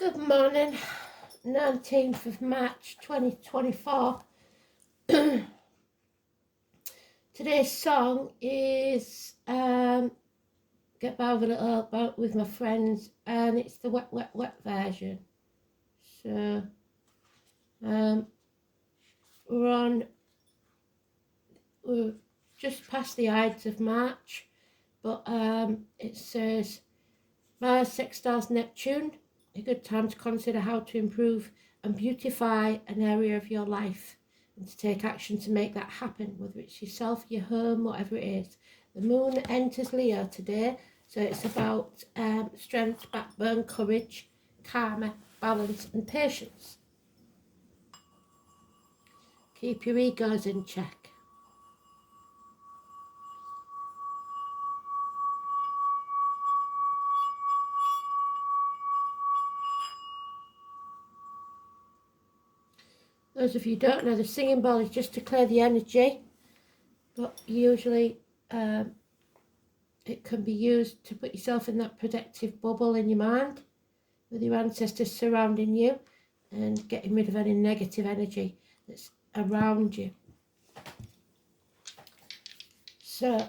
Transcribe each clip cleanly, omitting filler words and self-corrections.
Good morning, 19th of March 2024. Today's song is Get By With a Little Help with my friends, and it's the wet, wet, wet version. So we're just past the Ides of March, but it says Mars sextiles Neptune, a good time to consider how to improve and beautify an area of your life and to take action to make that happen, whether it's yourself, your home, whatever it is. The moon enters Leo today, so it's about strength, backbone, courage, karma, balance and patience. Keep your egos in check. Those of you who don't know, the singing bowl is just to clear the energy, but usually it can be used to put yourself in that protective bubble in your mind with your ancestors surrounding you and getting rid of any negative energy that's around you. So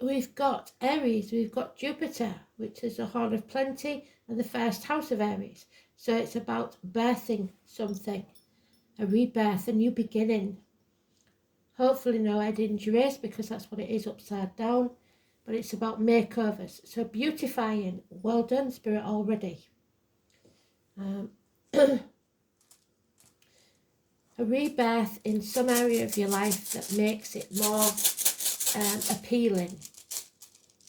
we've got Aries, we've got Jupiter, which is a horn of plenty and the first house of Aries. So it's about birthing something, a rebirth, a new beginning. Hopefully no head injuries, because that's what it is upside down, but it's about makeovers. So beautifying, well done Spirit already. A rebirth in some area of your life that makes it more appealing,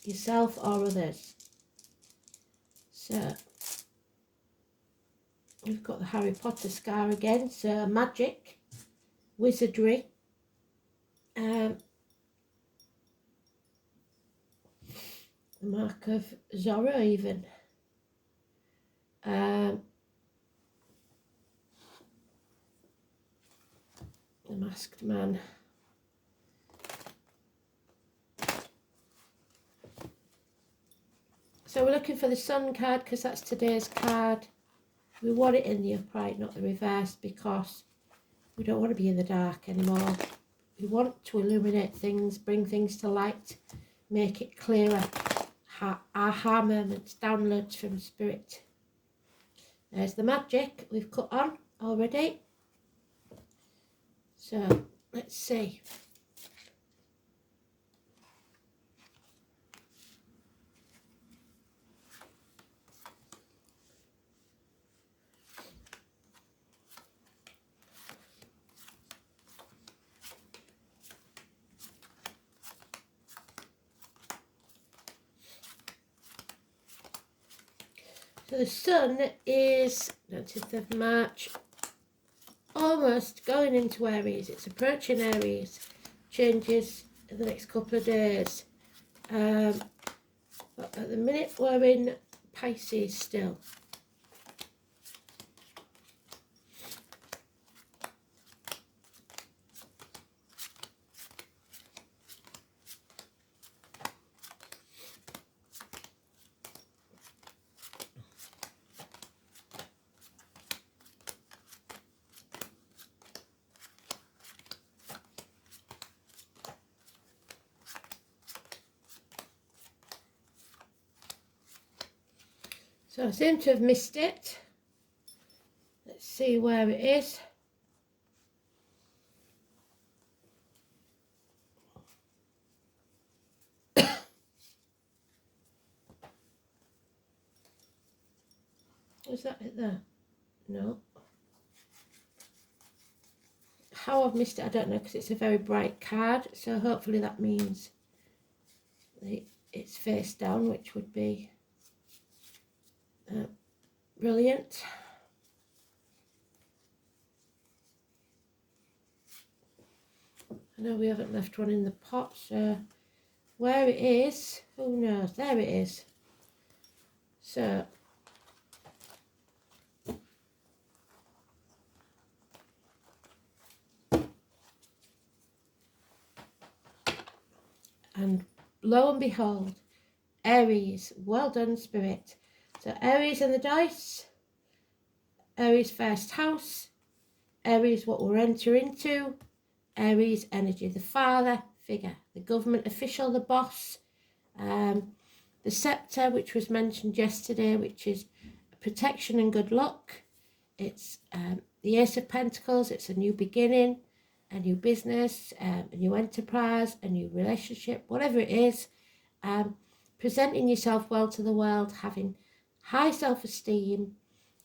yourself or others. So we've got the Harry Potter scar again, so magic, wizardry, the mark of Zorro even, the masked man. So we're looking for the sun card because that's today's card. We want it in the upright, not the reverse, because we don't want to be in the dark anymore. We want to illuminate things, bring things to light, make it clearer. Aha moments, downloads from Spirit. There's the magic we've cut on already. So let's see. So the sun is 19th of March, almost going into Aries. It's approaching Aries. Changes in the next couple of days. But at the minute we're in Pisces still. So I seem to have missed it. Let's see where it is. Is that it there? No. How I've missed it, I don't know, because it's a very bright card. So hopefully that means it's face down, which would be brilliant. I know we haven't left one in the pot, so where it is, who knows? There it is. So and lo and behold, Aries, well done Spirit. So Aries and the dice. Aries first house. Aries what we're entering into. Aries energy, the father figure, the government official, the boss. The scepter, which was mentioned yesterday, which is protection and good luck. It's the Ace of Pentacles. It's a new beginning, a new business, a new enterprise, a new relationship, whatever it is. Presenting yourself well to the world, having high self-esteem.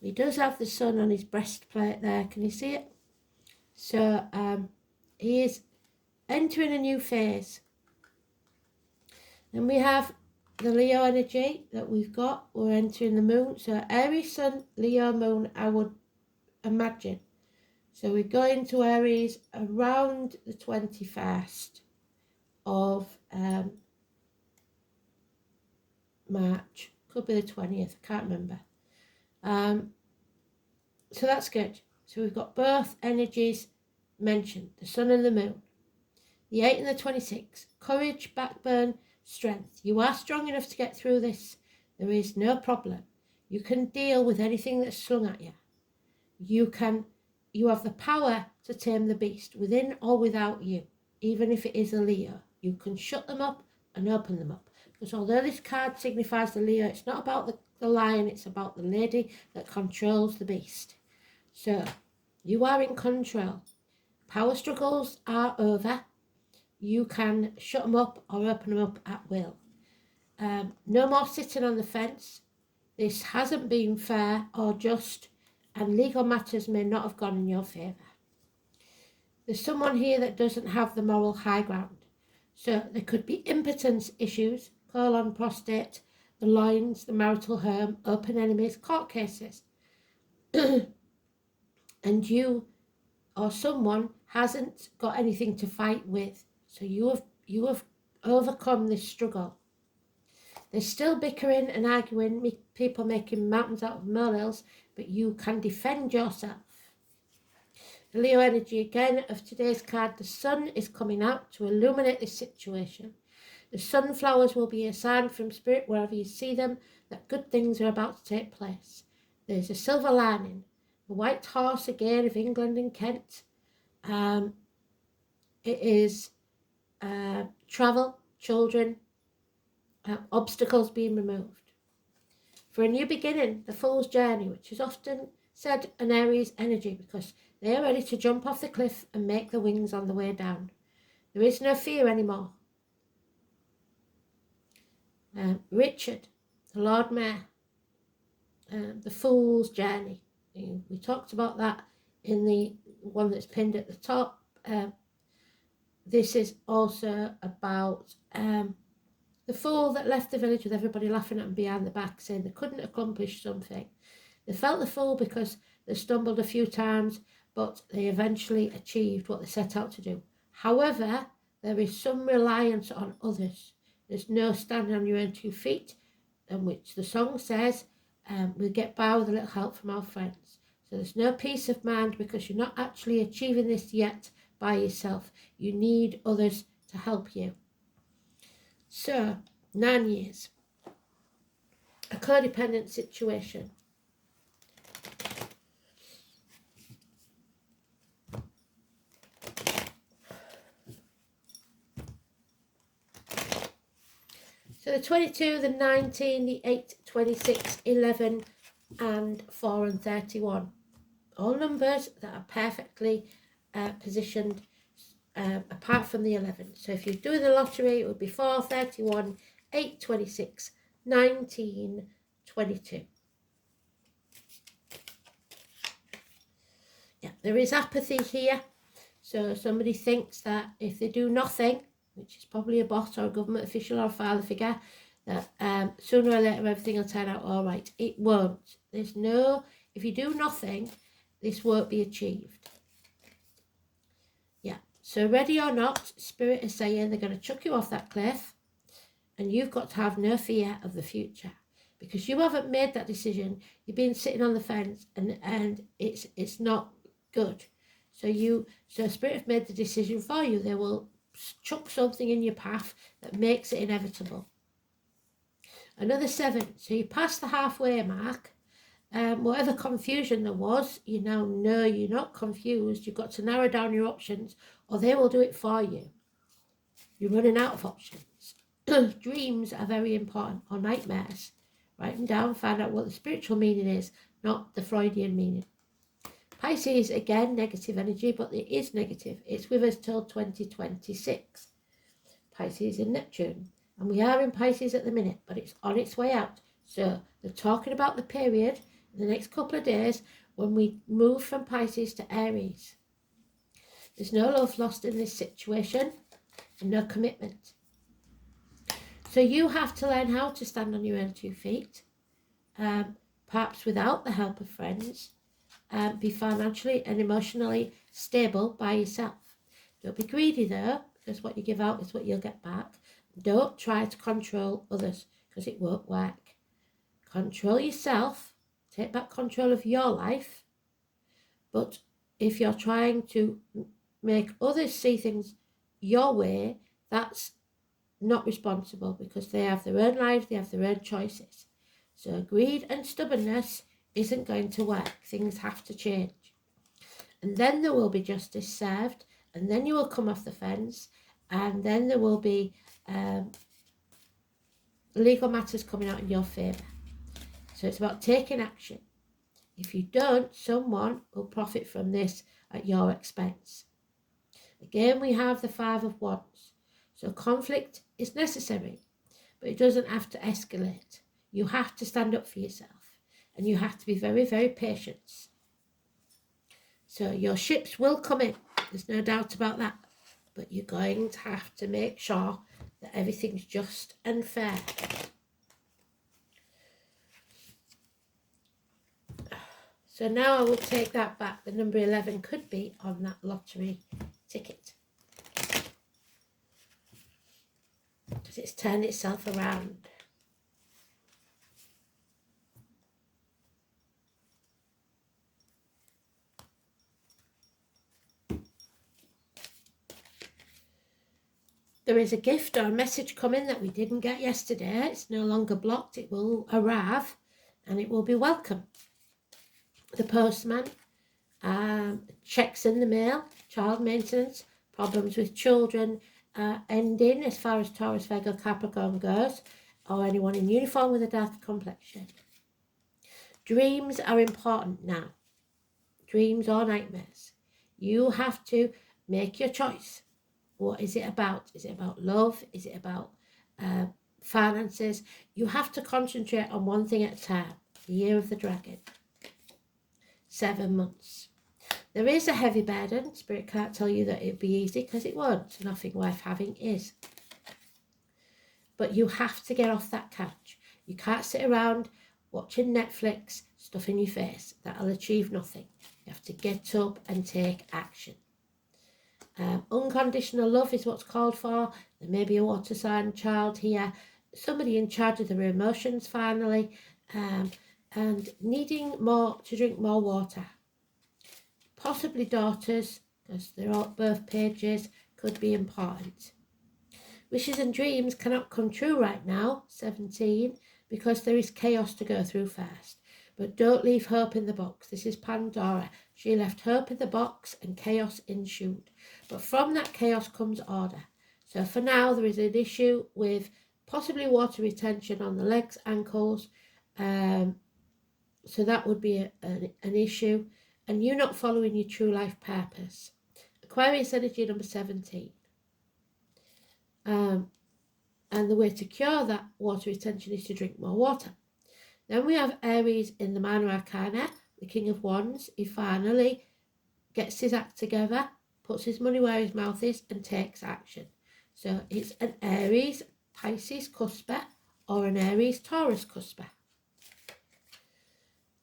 He does have the sun on his breastplate there. Can you see it? So he is entering a new phase. And we have the Leo energy that we've got. We're entering the moon. So Aries, Sun, Leo, Moon, I would imagine. So we go into Aries around the 21st of March. Could be the 20th, I can't remember. So that's good. So we've got both energies mentioned, the sun and the moon. The 8 and the 26, courage, backbone, strength. You are strong enough to get through this. There is no problem. You can deal with anything that's slung at you. You have the power to tame the beast, within or without you, even if it is a Leo. You can shut them up and open them up. Because although this card signifies the Leo, it's not about the lion, it's about the lady that controls the beast. So, you are in control. Power struggles are over. You can shut them up or open them up at will. No more sitting on the fence. This hasn't been fair or just, and legal matters may not have gone in your favour. There's someone here that doesn't have the moral high ground. So there could be impotence issues, colon, prostate, the lines, the marital home, open enemies, court cases. And you or someone hasn't got anything to fight with. So you have overcome this struggle. There's still bickering and arguing, people making mountains out of molehills, but you can defend yourself. The Leo energy again of today's card, the sun is coming out to illuminate this situation. The sunflowers will be a sign from spirit wherever you see them that good things are about to take place. There's a silver lining. The white horse again of England and Kent. It is travel, children, obstacles being removed. For a new beginning, the Fool's Journey, which is often said an Aries energy because they are ready to jump off the cliff and make the wings on the way down. There is no fear anymore. Richard, the Lord Mayor, the Fool's Journey. We talked about that in the one that's pinned at the top. This is also about the fool that left the village with everybody laughing at him behind the back, saying they couldn't accomplish something. They felt the fool because they stumbled a few times, but they eventually achieved what they set out to do. However, there is some reliance on others. There's no standing on your own 2 feet, in which the song says, we'll get by with a little help from our friends. So there's no peace of mind because you're not actually achieving this yet by yourself. You need others to help you. So, 9 years. A codependent situation. So the 22, the 19, the 8, 26, 11 and 4 and 31. All numbers that are perfectly positioned apart from the 11. So if you do the lottery, it would be 4, 31, 8, 26, 19, 22. Yeah, there is apathy here. So somebody thinks that if they do nothing, which is probably a boss or a government official or a father figure, that sooner or later everything will turn out all right. It won't. If you do nothing, this won't be achieved. Yeah, so ready or not, Spirit is saying they're going to chuck you off that cliff and you've got to have no fear of the future because you haven't made that decision. You've been sitting on the fence and it's not good. So Spirit have made the decision for you. They will chuck something in your path that makes it inevitable. another 7. So you pass the halfway mark. Whatever confusion there was, you now know you're not confused. You've got to narrow down your options, or they will do it for you. You're running out of options. Dreams are very important, or nightmares. Write them down, find out what the spiritual meaning is, not the Freudian meaning. Pisces, again, negative energy, but it is negative. It's with us till 2026. Pisces in Neptune. And we are in Pisces at the minute, but it's on its way out. So they're talking about the period in the next couple of days when we move from Pisces to Aries. There's no love lost in this situation and no commitment. So you have to learn how to stand on your own 2 feet, perhaps without the help of friends. Be financially and emotionally stable by yourself. Don't be greedy though, because what you give out is what you'll get back. Don't try to control others, because it won't work. Control yourself, take back control of your life. But if you're trying to make others see things your way, that's not responsible, because they have their own lives, they have their own choices. So greed and stubbornness isn't going to work. Things have to change. And then there will be justice served, and then you will come off the fence, and then there will be legal matters coming out in your favour. So it's about taking action. If you don't, someone will profit from this at your expense. Again, we have the 5 of Wands. So conflict is necessary, but it doesn't have to escalate. You have to stand up for yourself, and you have to be very, very patient. So your ships will come in. There's no doubt about that. But you're going to have to make sure that everything's just and fair. So now I will take that back. The number 11 could be on that lottery ticket, because it's turned itself around. There is a gift or a message coming that we didn't get yesterday. It's no longer blocked. It will arrive and it will be welcome. The postman, checks in the mail, child maintenance, problems with children ending as far as Taurus, Virgo, Capricorn goes, or anyone in uniform with a dark complexion. Dreams are important now. Dreams or nightmares. You have to make your choice. What is it about? Is it about love? Is it about finances? You have to concentrate on one thing at a time. The year of the dragon. 7 months. There is a heavy burden. Spirit can't tell you that it'll be easy, because it won't. Nothing worth having is. But you have to get off that couch. You can't sit around watching Netflix, stuffing your face. That'll achieve nothing. You have to get up and take action. Unconditional love is what's called for. There may be a water sign child here, somebody in charge of their emotions finally, and needing to drink more water. Possibly daughters, because they're all birth pages, could be important. Wishes and dreams cannot come true right now, 17, because there is chaos to go through first. But don't leave hope in the box. This is Pandora. She left hope in the box and chaos ensued. But from that chaos comes order. So for now, there is an issue with possibly water retention on the legs, ankles. So that would be an issue. And you not following your true life purpose. Aquarius energy number 17. And the way to cure that water retention is to drink more water. Then we have Aries in the minor arcana, the King of Wands. He finally gets his act together, puts his money where his mouth is, and takes action. So it's an Aries Pisces cusper or an Aries Taurus cusper.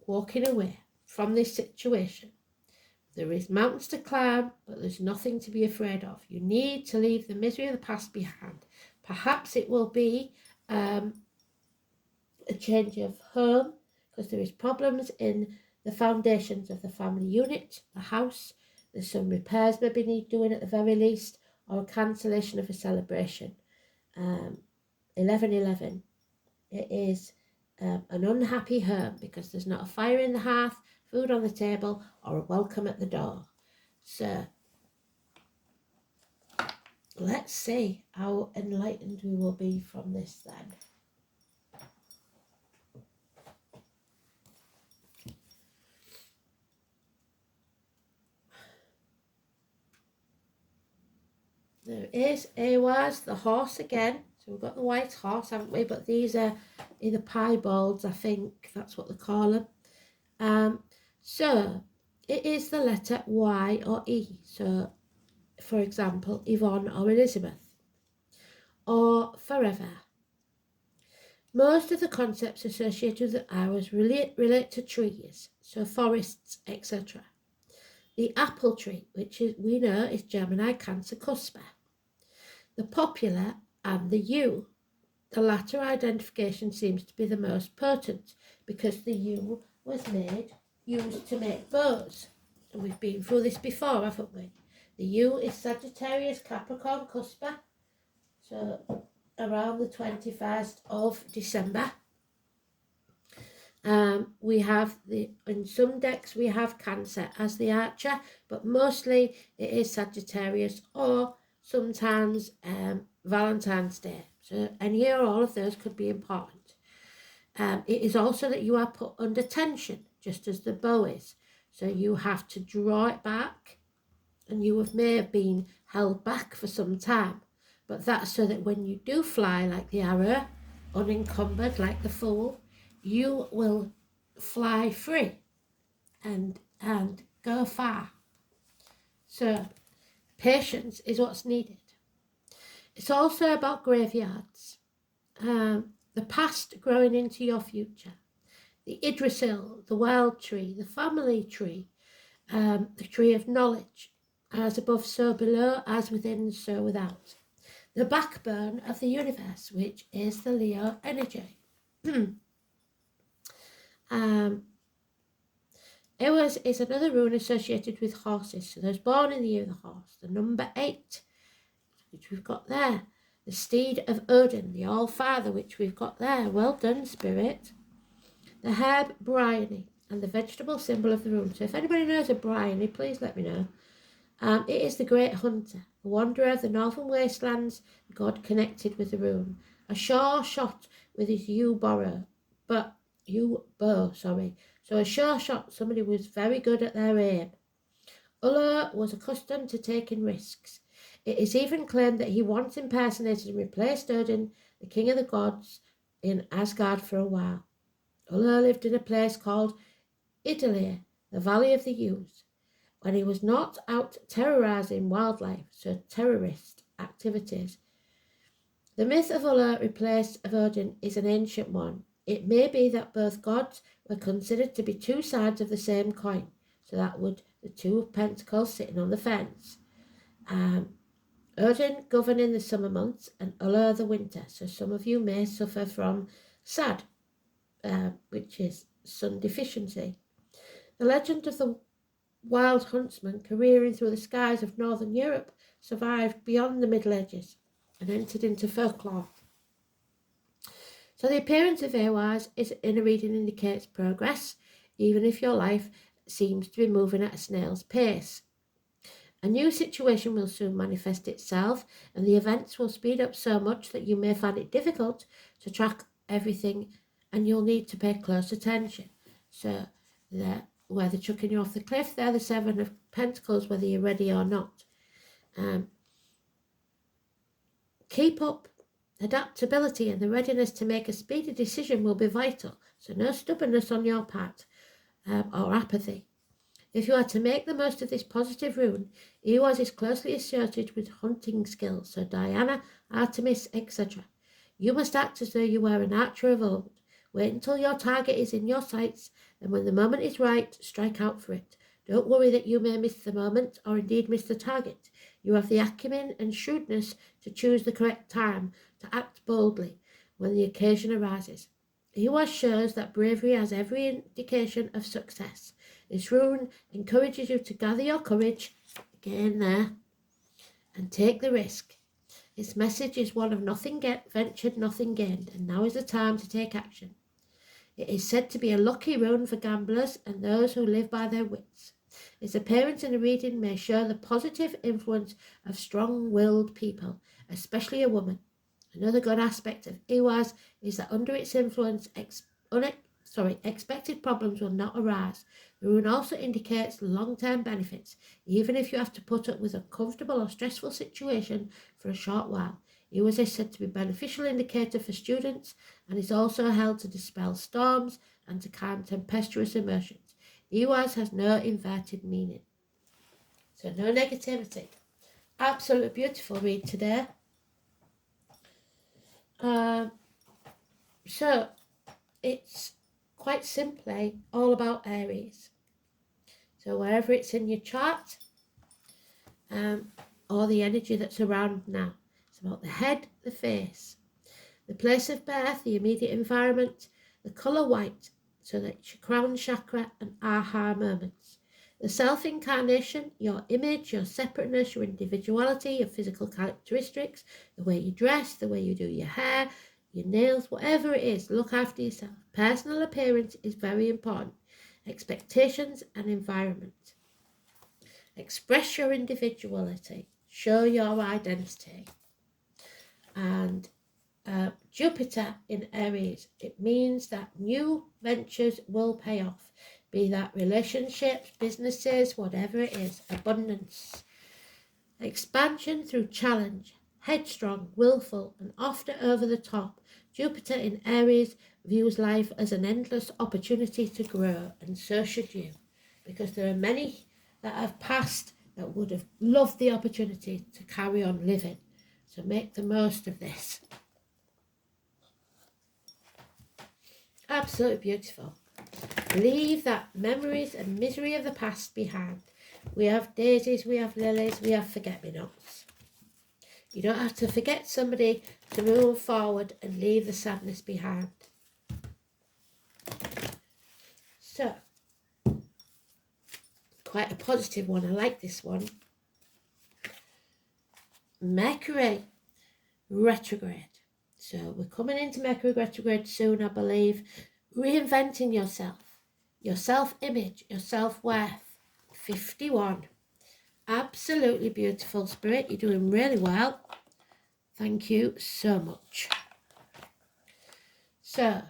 Walking away from this situation. There is mountains to climb, but there's nothing to be afraid of. You need to leave the misery of the past behind. Perhaps it will be a change of home, because there is problems in the foundations of the family unit, the house. There's some repairs maybe need doing at the very least, or a cancellation of a celebration. 11:11 it is an unhappy home because there's not a fire in the hearth, food on the table, or a welcome at the door. So let's see how enlightened we will be from this then. There is Awas, the horse again. So we've got the white horse, haven't we? But these are either piebalds, I think. That's what they call them. So it is the letter Y or E. So, for example, Yvonne or Elizabeth. Or forever. Most of the concepts associated with the hours relate to trees, so forests, etc. The apple tree, which we know is Gemini Cancer Cusper. The popular and the U. The latter identification seems to be the most potent because the U was used to make bows. And we've been through this before, haven't we? The U is Sagittarius Capricorn Cusper, so around the 21st of December. We have in some decks we have Cancer as the archer, but mostly it is Sagittarius or sometimes Valentine's Day. So any or all of those could be important. It is also that you are put under tension, just as the bow is. So you have to draw it back, and you may have been held back for some time. But that's so that when you do fly like the arrow, unencumbered like the fool, you will fly free and go far. So patience is what's needed. It's also about graveyards, the past growing into your future, the Yggdrasil, the wild tree, the family tree, the tree of knowledge, as above so below, as within so without. The backbone of the universe, which is the Leo energy. Ewas is another rune associated with horses. So there's born in the year of the horse. The number 8, which we've got there. The steed of Odin, the All-Father, which we've got there. Well done, Spirit. The herb bryony and the vegetable symbol of the rune. So if anybody knows a bryony, please let me know. It is the great hunter, the wanderer of the northern wastelands, the god connected with the rune. A sure shot with his bow. So a sure shot, somebody who was very good at their aim. Ullr was accustomed to taking risks. It is even claimed that he once impersonated and replaced Odin, the king of the gods, in Asgard for a while. Ullr lived in a place called Idalir, the Valley of the Yews, when he was not out terrorizing wildlife, so terrorist activities. The myth of Ullr replaced of Odin is an ancient one. It may be that both gods were considered to be two sides of the same coin, so that would the two of pentacles sitting on the fence. Odin governing the summer months and Ullr the winter, so some of you may suffer from SAD, which is sun deficiency. The legend of the wild huntsman careering through the skies of northern Europe survived beyond the Middle Ages and entered into folklore. So the appearance of Awas in a reading indicates progress, even if your life seems to be moving at a snail's pace. A new situation will soon manifest itself, and the events will speed up so much that you may find it difficult to track everything, and you'll need to pay close attention. So where they're chucking you off the cliff, they're the 7 of Pentacles, whether you're ready or not. Keep up. Adaptability and the readiness to make a speedy decision will be vital, so no stubbornness on your part or apathy. If you are to make the most of this positive rune, Ewas is closely associated with hunting skills, so Diana, Artemis, etc. You must act as though you were an archer of old. Wait until your target is in your sights, and when the moment is right, strike out for it. Don't worry that you may miss the moment, or indeed miss the target. You have the acumen and shrewdness to choose the correct time, to act boldly when the occasion arises. Ewas shows that bravery has every indication of success. This rune encourages you to gather your courage, again there, and take the risk. Its message is one of nothing ventured, nothing gained, and now is the time to take action. It is said to be a lucky rune for gamblers and those who live by their wits. Its appearance in a reading may show the positive influence of strong-willed people, especially a woman. Another good aspect of Iwaz is that under its influence, expected problems will not arise. The rune also indicates long-term benefits, even if you have to put up with a uncomfortable or stressful situation for a short while. Iwaz is said to be a beneficial indicator for students and is also held to dispel storms and to calm tempestuous emotions. Iwaz has no inverted meaning, so no negativity. Absolutely beautiful read today. So it's quite simply all about Aries. So wherever it's in your chart, or the energy that's around now, it's about the head, the face, the place of birth, the immediate environment, the colour white, so that's your crown chakra and aha moments. The self-incarnation, your image, your separateness, your individuality, your physical characteristics, the way you dress, the way you do your hair, your nails, whatever it is, look after yourself. Personal appearance is very important. Expectations and environment. Express your individuality. Show your identity. And Jupiter in Aries, it means that new ventures will pay off, be that relationships, businesses, whatever it is. Abundance, expansion through challenge, headstrong, willful, and often over the top. Jupiter in Aries views life as an endless opportunity to grow, and so should you, because there are many that have passed that would have loved the opportunity to carry on living. So make the most of this. Absolutely beautiful. Leave that memories and misery of the past behind. We have daisies, we have lilies, we have forget-me-nots. You don't have to forget somebody to move forward and leave the sadness behind. So, quite a positive one. I like this one. Mercury retrograde. So we're coming into Mercury retrograde soon, I believe. Reinventing yourself, your self-image, your self-worth. 51. Absolutely beautiful, Spirit. You're doing really well. Thank you so much. So,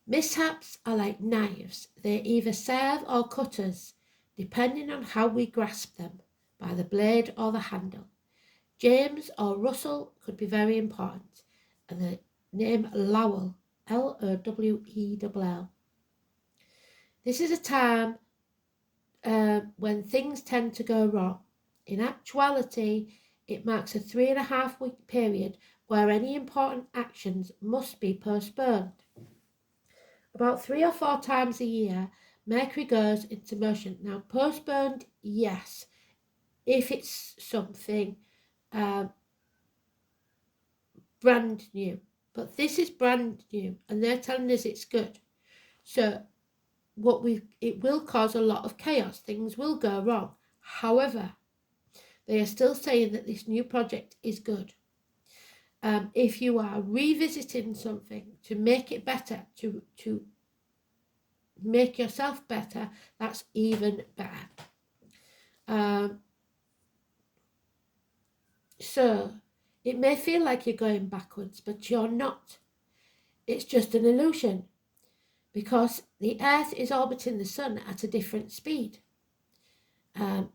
mishaps are like knives. They either serve or cut us, depending on how we grasp them, by the blade or the handle. James or Russell could be very important, and the name Lowell, Lowell. This is a time when things tend to go wrong. In actuality, it marks a 3.5-week period where any important actions must be postponed. About 3 or 4 times a year, Mercury goes into motion. Now, postponed, yes, if it's something brand new. But this is brand new, and they're telling us it's good. So it will cause a lot of chaos. Things will go wrong. However, they are still saying that this new project is good. If you are revisiting something to make it better, to make yourself better, that's even better. So it may feel like you're going backwards, but you're not. It's just an illusion, because the Earth is orbiting the Sun at a different speed. The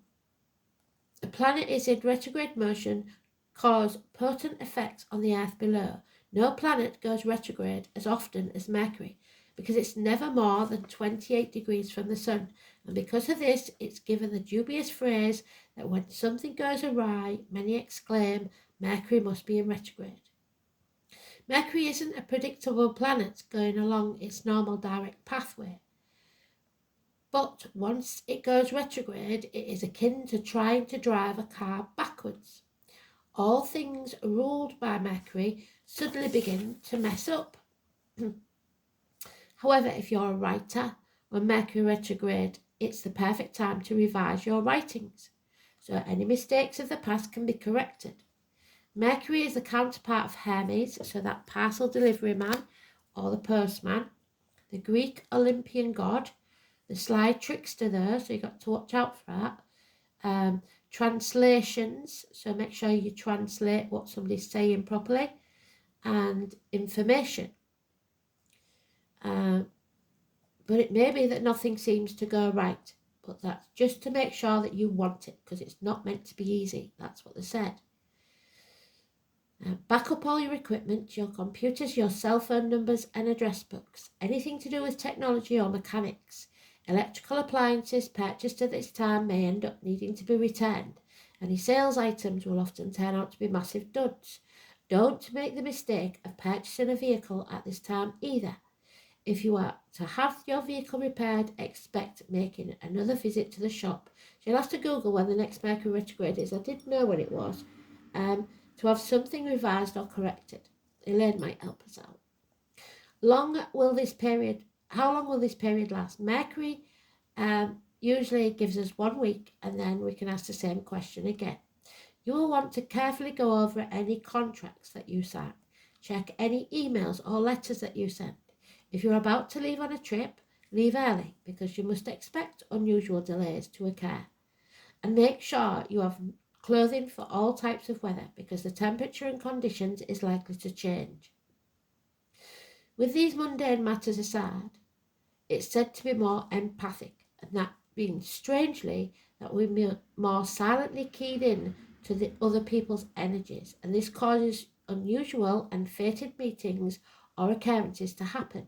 planet is in retrograde motion, cause potent effects on the Earth below. No planet goes retrograde as often as Mercury, because it's never more than 28 degrees from the Sun, and because of this, it's given the dubious phrase that when something goes awry, many exclaim, Mercury must be in retrograde. Mercury isn't a predictable planet going along its normal direct pathway, but once it goes retrograde, it is akin to trying to drive a car backwards. All things ruled by Mercury suddenly begin to mess up. However, if you're a writer when Mercury retrograde, it's the perfect time to revise your writings, so any mistakes of the past can be corrected. Mercury is the counterpart of Hermes, so that parcel delivery man or the postman, the Greek Olympian god, the sly trickster there, so you've got to watch out for that. Translations, so make sure you translate what somebody's saying properly, and information. But it may be that nothing seems to go right, but that's just to make sure that you want it, because it's not meant to be easy. That's what they said. Back up all your equipment, your computers, your cell phone numbers and address books. Anything to do with technology or mechanics. Electrical appliances purchased at this time may end up needing to be returned. Any sales items will often turn out to be massive duds. Don't make the mistake of purchasing a vehicle at this time either. If you are to have your vehicle repaired, expect making another visit to the shop. So you'll have to Google when the next Mercury retrograde is. I didn't know when it was. To have something revised or corrected. Elaine might help us out. How long will this period last? Mercury usually gives us 1 week, and then we can ask the same question again. You will want to carefully go over any contracts that you sign. Check any emails or letters that you send. If you're about to leave on a trip, leave early, because you must expect unusual delays to occur. And make sure you have clothing for all types of weather, because the temperature and conditions is likely to change. With these mundane matters aside, it's said to be more empathic, and that means, strangely, that we're more silently keyed in to the other people's energies, and this causes unusual and fated meetings or occurrences to happen.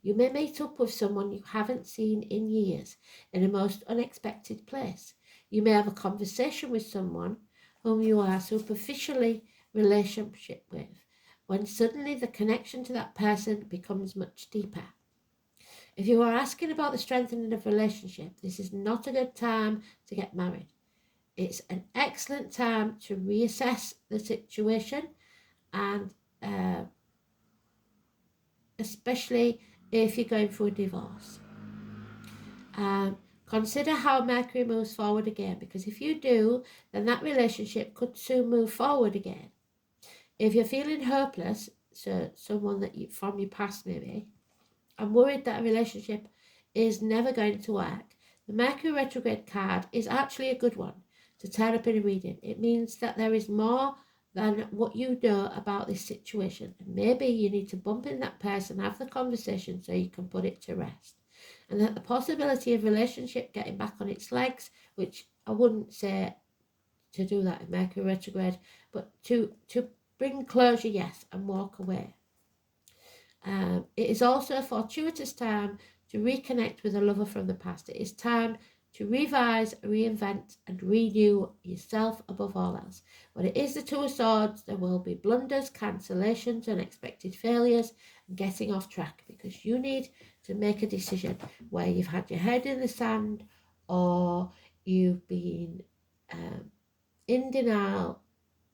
You may meet up with someone you haven't seen in years in a most unexpected place. You may have a conversation with someone whom you are superficially relationship with, when suddenly the connection to that person becomes much deeper. If you are asking about the strengthening of a relationship, this is not a good time to get married. It's an excellent time to reassess the situation, and especially if you're going through a divorce. Consider how Mercury moves forward again, because if you do, then that relationship could soon move forward again. If you're feeling hopeless, so someone that you from your past maybe, and worried that a relationship is never going to work, the Mercury retrograde card is actually a good one to turn up in a reading. It means that there is more than what you know about this situation, and maybe you need to bump in that person, have the conversation so you can put it to rest. And that the possibility of relationship getting back on its legs, which I wouldn't say to do that in Mercury retrograde, but to bring closure, yes, and walk away. It is also a fortuitous time to reconnect with a lover from the past. It is time to revise, reinvent, and renew yourself above all else. When it is the Two of Swords, there will be blunders, cancellations, unexpected failures, and getting off track, because you need to make a decision where you've had your head in the sand, or you've been in denial,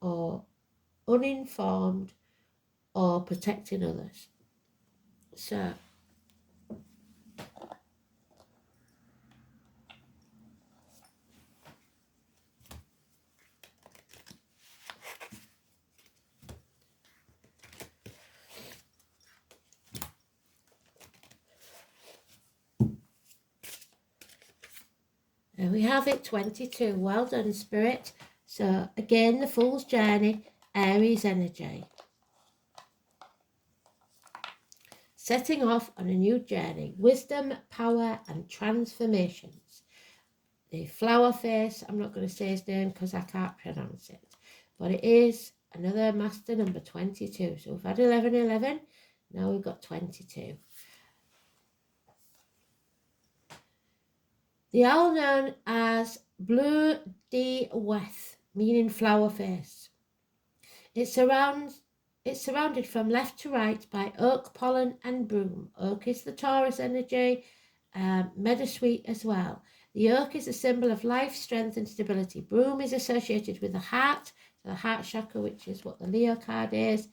or uninformed, or protecting others. So there we have it, 22. Well done, Spirit. So again, the Fool's Journey, Aries energy. Setting off on a new journey, wisdom, power, and transformations. The flower face, I'm not going to say his name because I can't pronounce it, but it is another master number, 22. So we've had 11, 11, now we've got 22. The owl known as Bleu de Weth, meaning flower face. It's surrounded from left to right by oak, pollen and broom. Oak is the Taurus energy, meadowsweet as well. The oak is a symbol of life, strength and stability. Broom is associated with the heart chakra, which is what the Leo card is,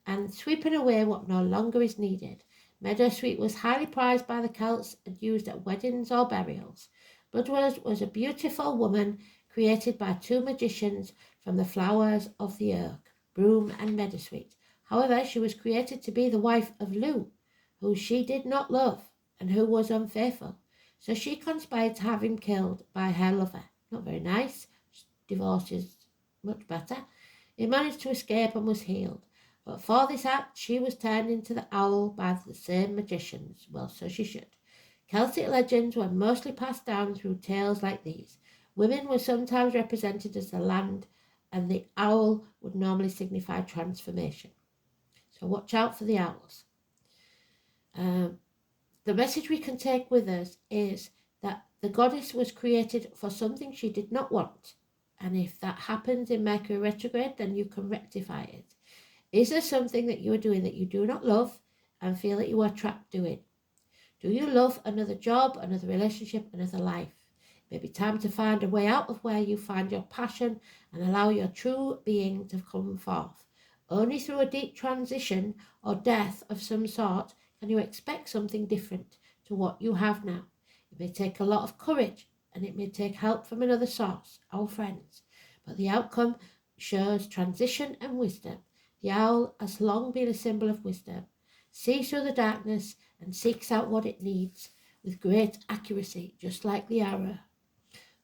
and sweeping away what no longer is needed. Meadowsweet was highly prized by the Celts and used at weddings or burials. Bloodrose was a beautiful woman created by two magicians from the flowers of the oak, broom and meadowsweet. However, she was created to be the wife of Lugh, who she did not love and who was unfaithful. So she conspired to have him killed by her lover. Not very nice. Divorce is much better. He managed to escape and was healed. But for this act, she was turned into the owl by the same magicians. Well, so she should. Celtic legends were mostly passed down through tales like these. Women were sometimes represented as the land, and the owl would normally signify transformation. So watch out for the owls. The message we can take with us is that the goddess was created for something she did not want. And if that happens in Mercury retrograde, then you can rectify it. Is there something that you are doing that you do not love and feel that you are trapped doing? Do you love another job, another relationship, another life? It may be time to find a way out of where you find your passion and allow your true being to come forth. Only through a deep transition or death of some sort can you expect something different to what you have now. It may take a lot of courage and it may take help from another source, our friends, but the outcome shows transition and wisdom. The owl has long been a symbol of wisdom. Sees through the darkness and seeks out what it needs with great accuracy, just like the arrow.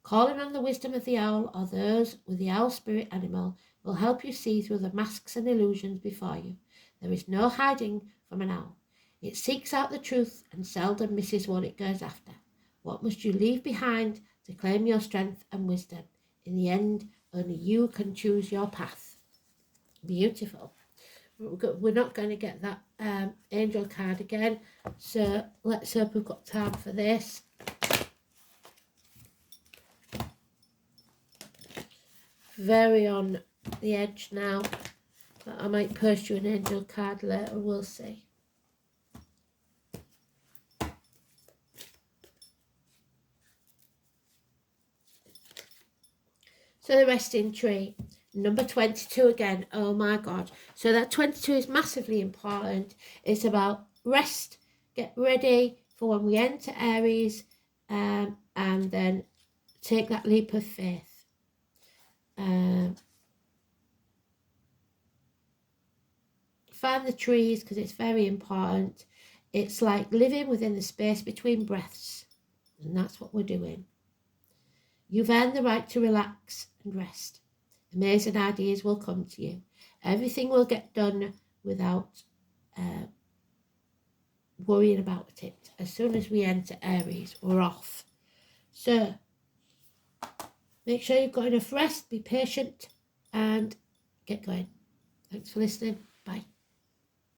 Calling on the wisdom of the owl or those with the owl spirit animal will help you see through the masks and illusions before you. There is no hiding from an owl. It seeks out the truth and seldom misses what it goes after. What must you leave behind to claim your strength and wisdom? In the end, only you can choose your path. Beautiful. We're not going to get that angel card again, so let's hope we've got time for this. Very on the edge now, but I might post you an angel card later, we'll see. So the resting tree, number 22 again, oh my God. So that 22 is massively important. It's about rest, get ready for when we enter Aries, and then take that leap of faith. Find the trees because it's very important. It's like living within the space between breaths, and that's what we're doing. You've earned the right to relax and rest. Amazing ideas will come to you. Everything will get done without worrying about it. As soon as we enter Aries, we're off. So make sure you've got enough rest, be patient, and get going. Thanks for listening.